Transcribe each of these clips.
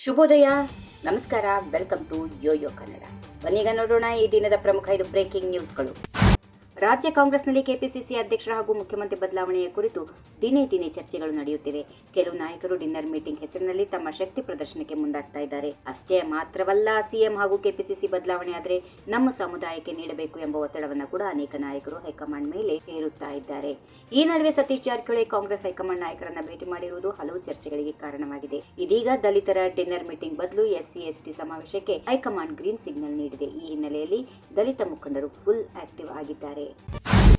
ಶುಭೋದಯ, ನಮಸ್ಕಾರ, welcome to Yoyo Kannada. ಬನ್ನೀಗ ನೋಡೋಣ ಈ ದಿನದ ಪ್ರಮುಖ 5 ಬ್ರೇಕಿಂಗ್ ನ್ಯೂಸ್ಗಳು. ರಾಜ್ಯ ಕಾಂಗ್ರೆಸ್ನಲ್ಲಿ ಕೆಪಿಸಿಸಿ ಅಧ್ಯಕ್ಷ ಹಾಗೂ ಮುಖ್ಯಮಂತ್ರಿ ಬದಲಾವಣೆಯ ಕುರಿತು ದಿನೇ ದಿನೇ ಚರ್ಚೆಗಳು ನಡೆಯುತ್ತಿವೆ. ಕೆಲವು ನಾಯಕರು ಡಿನ್ನರ್ ಮೀಟಿಂಗ್ ಹೆಸರಿನಲ್ಲಿ ತಮ್ಮ ಶಕ್ತಿ ಪ್ರದರ್ಶನಕ್ಕೆ ಮುಂದಾಗ್ತಾ ಇದ್ದಾರೆ. ಅಷ್ಟೇ ಮಾತ್ರವಲ್ಲ, ಸಿಎಂ ಹಾಗೂ ಕೆಪಿಸಿಸಿ ಬದಲಾವಣೆ ಆದರೆ ನಮ್ಮ ಸಮುದಾಯಕ್ಕೆ ನೀಡಬೇಕು ಎಂಬ ಒತ್ತಡವನ್ನು ಕೂಡ ಅನೇಕ ನಾಯಕರು ಹೈಕಮಾಂಡ್ ಮೇಲೆ ಹೇರುತ್ತಾ ಇದ್ದಾರೆ. ಈ ನಡುವೆ ಸತೀಶ್ ಜಾರಕಿಹೊಳಿ ಕಾಂಗ್ರೆಸ್ ಹೈಕಮಾಂಡ್ ನಾಯಕರನ್ನ ಭೇಟಿ ಮಾಡಿರುವುದು ಹಲವು ಚರ್ಚೆಗಳಿಗೆ ಕಾರಣವಾಗಿದೆ. ಇದೀಗ ದಲಿತರ ಡಿನ್ನರ್ ಮೀಟಿಂಗ್ ಬದಲು SC/ST ಸಮಾವೇಶಕ್ಕೆ ಹೈಕಮಾಂಡ್ ಗ್ರೀನ್ ಸಿಗ್ನಲ್ ನೀಡಿದೆ. ಈ ಹಿನ್ನೆಲೆಯಲ್ಲಿ ದಲಿತ ಮುಖಂಡರು ಫುಲ್ ಆಕ್ಟಿವ್ ಆಗಿದ್ದಾರೆ.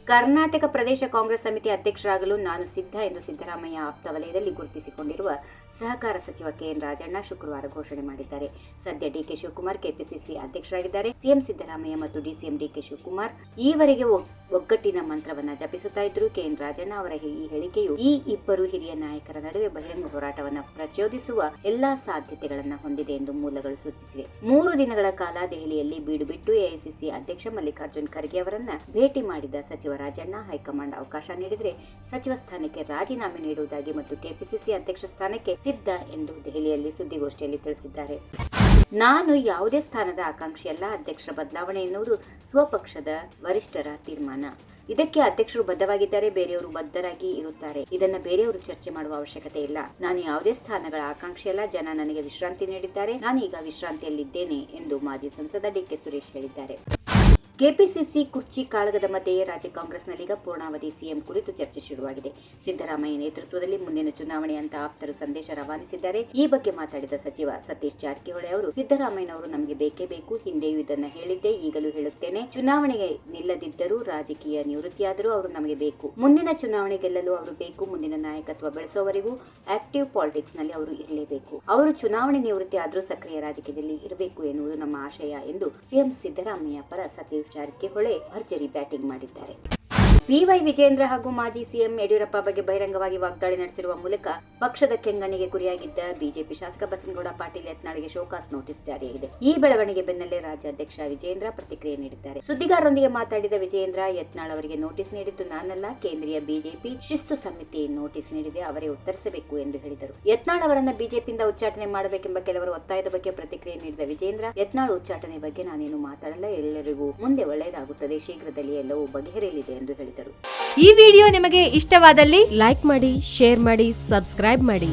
ಕರ್ನಾಟಕ ಪ್ರದೇಶ ಕಾಂಗ್ರೆಸ್ ಸಮಿತಿ ಅಧ್ಯಕ್ಷರಾಗಲು ನಾನು ಸಿದ್ಧ ಎಂದು ಸಿದ್ದರಾಮಯ್ಯ ಆಪ್ತ ವಲಯದಲ್ಲಿ ಗುರುತಿಸಿಕೊಂಡಿರುವ ಸಹಕಾರ ಸಚಿವ KN ರಾಜಣ್ಣ ಶುಕ್ರವಾರ ಘೋಷಣೆ ಮಾಡಿದ್ದಾರೆ. ಸದ್ಯ DK ಶಿವಕುಮಾರ್ ಕೆಪಿಸಿಸಿ ಅಧ್ಯಕ್ಷರಾಗಿದ್ದಾರೆ. ಸಿಎಂ ಸಿದ್ದರಾಮಯ್ಯ ಮತ್ತು DCM DK ಶಿವಕುಮಾರ್ ಈವರೆಗೆ ಒಗ್ಗಟ್ಟಿನ ಮಂತ್ರವನ್ನ ಜಪಿಸುತ್ತಾ ಇದ್ರು. KN ರಾಜಣ್ಣ ಅವರ ಈ ಹೇಳಿಕೆಯು ಈ ಇಬ್ಬರು ಹಿರಿಯ ನಾಯಕರ ನಡುವೆ ಬಹಿರಂಗ ಹೋರಾಟವನ್ನು ಪ್ರಚೋದಿಸುವ ಎಲ್ಲಾ ಸಾಧ್ಯತೆಗಳನ್ನು ಹೊಂದಿದೆ ಎಂದು ಮೂಲಗಳು ಸೂಚಿಸಿವೆ. 3 ದಿನಗಳ ಕಾಲ ದೆಹಲಿಯಲ್ಲಿ ಬೀಡು ಬಿಟ್ಟು AICC ಅಧ್ಯಕ್ಷ ಮಲ್ಲಿಕಾರ್ಜುನ್ ಖರ್ಗೆ ಅವರನ್ನ ಭೇಟಿ ಮಾಡಿದ ಸಚಿವ ರಾಜಣ್ಣ ಹೈಕಮಾಂಡ್ ಅವಕಾಶ ನೀಡಿದರೆ ಸಚಿವ ಸ್ಥಾನಕ್ಕೆ ರಾಜೀನಾಮೆ ನೀಡುವುದಾಗಿ ಮತ್ತು ಕೆಪಿಸಿಸಿ ಅಧ್ಯಕ್ಷ ಸ್ಥಾನಕ್ಕೆ ಸಿದ್ಧ ಎಂದು ದೆಹಲಿಯಲ್ಲಿ ಸುದ್ದಿಗೋಷ್ಠಿಯಲ್ಲಿ ತಿಳಿಸಿದ್ದಾರೆ. ನಾನು ಯಾವುದೇ ಸ್ಥಾನದ ಆಕಾಂಕ್ಷಿಯಲ್ಲ. ಅಧ್ಯಕ್ಷರ ಬದಲಾವಣೆ ಎನ್ನುವುದು ಸ್ವಪಕ್ಷದ ವರಿಷ್ಠರ ತೀರ್ಮಾನ. ಇದಕ್ಕೆ ಅಧ್ಯಕ್ಷರು ಬದ್ಧವಾಗಿದ್ದಾರೆ, ಬೇರೆಯವರು ಬದ್ಧರಾಗಿ ಇರುತ್ತಾರೆ. ಇದನ್ನ ಬೇರೆಯವರು ಚರ್ಚೆ ಮಾಡುವ ಅವಶ್ಯಕತೆ ಇಲ್ಲ. ನಾನು ಯಾವುದೇ ಸ್ಥಾನಗಳ ಆಕಾಂಕ್ಷಿಯಲ್ಲ. ಜನ ನನಗೆ ವಿಶ್ರಾಂತಿ ನೀಡಿದ್ದಾರೆ. ನಾನೀಗ ವಿಶ್ರಾಂತಿಯಲ್ಲಿದ್ದೇನೆ ಎಂದು ಮಾಜಿ ಸಂಸದ DK ಸುರೇಶ್ ಹೇಳಿದ್ದಾರೆ. ಕೆಪಿಸಿಸಿ ಕುರ್ಚಿ ಕಾಳಗದ ಮಧ್ಯೆಯೇ ರಾಜ್ಯ ಕಾಂಗ್ರೆಸ್ನಲ್ಲೀಗ ಪೂರ್ಣಾವಧಿ ಸಿಎಂ ಕುರಿತು ಚರ್ಚೆ ಶುರುವಾಗಿದೆ. ಸಿದ್ದರಾಮಯ್ಯ ನೇತೃತ್ವದಲ್ಲಿ ಮುಂದಿನ ಚುನಾವಣೆ ಅಂತ ಆಪ್ತರು ಸಂದೇಶ ರವಾನಿಸಿದ್ದಾರೆ. ಈ ಬಗ್ಗೆ ಮಾತಾಡಿದ ಸಚಿವ ಸತೀಶ್ ಜಾರಕಿಹೊಳಿ ಅವರು, ಸಿದ್ದರಾಮಯ್ಯನವರು ನಮಗೆ ಬೇಕೇ ಬೇಕು. ಹಿಂದೆಯೂ ಇದನ್ನ ಹೇಳಿದ್ದೆ, ಈಗಲೂ ಹೇಳುತ್ತೇನೆ. ಚುನಾವಣೆಗೆ ನಿಲ್ಲದಿದ್ದರೂ ರಾಜಕೀಯ ನಿವೃತ್ತಿಯಾದರೂ ಅವರು ನಮಗೆ ಬೇಕು. ಮುಂದಿನ ಚುನಾವಣೆ ಗೆಲ್ಲಲು ಅವರು ಬೇಕು. ಮುಂದಿನ ನಾಯಕತ್ವ ಬೆಳೆಸೋವರೆಗೂ ಆಕ್ಟಿವ್ ಪಾಲಿಟಿಕ್ಸ್ ನಲ್ಲಿ ಅವರು ಇರಲೇಬೇಕು. ಅವರು ಚುನಾವಣೆ ನಿವೃತ್ತಿ ಆದರೂ ಸಕ್ರಿಯ ರಾಜಕೀಯದಲ್ಲಿ ಇರಬೇಕು ಎನ್ನುವುದು ನಮ್ಮ ಆಶಯ ಎಂದು ಸಿಎಂ ಸಿದ್ದರಾಮಯ್ಯ ಪರ ಸತೀಶ್ ಜಾರಕಿಹೊಳಿ ಭರ್ಜರಿ ಬ್ಯಾಟಿಂಗ್ ಮಾಡಿದ್ದಾರೆ. PY ವಿಜೇಂದ್ರ ಹಾಗೂ ಮಾಜಿ ಸಿಎಂ ಯಡಿಯೂರಪ್ಪ ಬಗ್ಗೆ ಬಹಿರಂಗವಾಗಿ ವಾಗ್ದಾಳಿ ನಡೆಸಿರುವ ಮೂಲಕ ಪಕ್ಷದ ಕೆಂಗಣ್ಣಿಗೆ ಗುರಿಯಾಗಿದ್ದ ಬಿಜೆಪಿ ಶಾಸಕ ಬಸನಗೌಡ ಪಾಟೀಲ್ ಯತ್ನಾಳ್ಗೆ ಶೋಕಾಸ್ ನೋಟಿಸ್ ಜಾರಿಯಾಗಿದೆ. ಈ ಬೆಳವಣಿಗೆ ಬೆನ್ನಲ್ಲೇ ರಾಜ್ಯಾಧ್ಯಕ್ಷ ವಿಜೇಂದ್ರ ಪ್ರತಿಕ್ರಿಯೆ ನೀಡಿದ್ದಾರೆ. ಸುದ್ದಿಗಾರರೊಂದಿಗೆ ಮಾತಾಡಿದ ವಿಜೇಂದ್ರ, ಯತ್ನಾಳ್ ಅವರಿಗೆ ನೋಟಿಸ್ ನೀಡಿದ್ದು ನಾನಲ್ಲ, ಕೇಂದ್ರೀಯ ಬಿಜೆಪಿ ಶಿಸ್ತು ಸಮಿತಿ ನೋಟಿಸ್ ನೀಡಿದೆ, ಅವರೇ ಉತ್ತರಿಸಬೇಕು ಎಂದು ಹೇಳಿದರು. ಯತ್ನಾಳ್ ಅವರನ್ನ ಬಿಜೆಪಿಯಿಂದ ಉಚ್ಚಾಟನೆ ಮಾಡಬೇಕೆಂಬ ಕೆಲವರ ಒತ್ತಾಯದ ಬಗ್ಗೆ ಪ್ರತಿಕ್ರಿಯೆ ನೀಡಿದ ವಿಜೇಂದ್ರ, ಯತ್ನಾಳ್ ಉಚ್ಚಾಟನೆ ಬಗ್ಗೆ ನಾನೇನು ಮಾತಾಡಲ್ಲ, ಎಲ್ಲರಿಗೂ ಮುಂದೆ ಒಳ್ಳೆಯದಾಗುತ್ತದೆ, ಶೀಘ್ರದಲ್ಲೇ ಎಲ್ಲವೂ ಬಗೆಹರಿಯಲಿದೆ ಎಂದು ಹೇಳಿದರು. ಈ ವಿಡಿಯೋ ನಿಮಗೆ ಇಷ್ಟವಾದಲ್ಲಿ ಲೈಕ್ ಮಾಡಿ, ಶೇರ್ ಮಾಡಿ, ಸಬ್ಸ್ಕ್ರೈಬ್ ಮಾಡಿ.